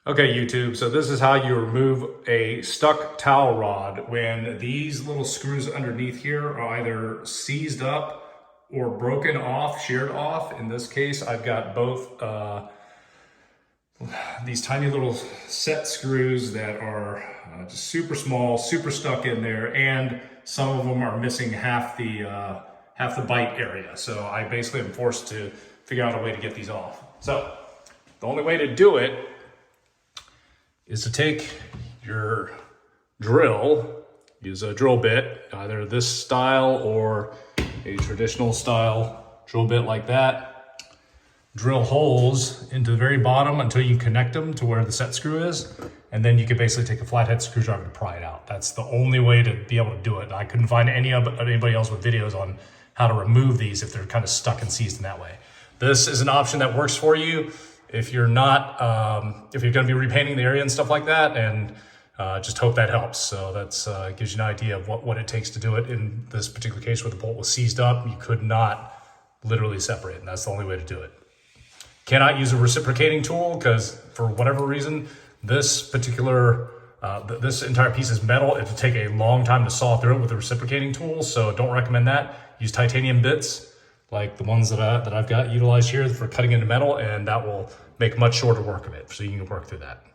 Okay, YouTube, so this is how you remove a stuck towel rod when these little screws underneath here are either seized up or broken off, sheared off. In this case, I've got both these tiny little set screws that are just super small, super stuck in there, and some of them are missing half the bite area. So I basically am forced to figure out a way to get these off. So the only way to do it is to take your drill, use a drill bit, either this style or a traditional style drill bit like that. Drill holes into the very bottom until you connect them to where the set screw is. And then you can basically take a flathead screwdriver to pry it out. That's the only way to be able to do it. I couldn't find anybody else with videos on how to remove these if they're kind of stuck and seized in that way. This is an option that works for you if you're not, if you're going to be repainting the area and stuff like that, and just hope that helps. So that's gives you an idea of what it takes to do it. In this particular case where the bolt was seized up, you could not literally separate, and that's the only way to do it. Cannot use a reciprocating tool because for whatever reason, this particular, this entire piece is metal. It will take a long time to saw through it with a reciprocating tool, so don't recommend that. Use titanium bits like the ones that I've got utilized here for cutting into metal, and that will make much shorter work of it, so you can work through that.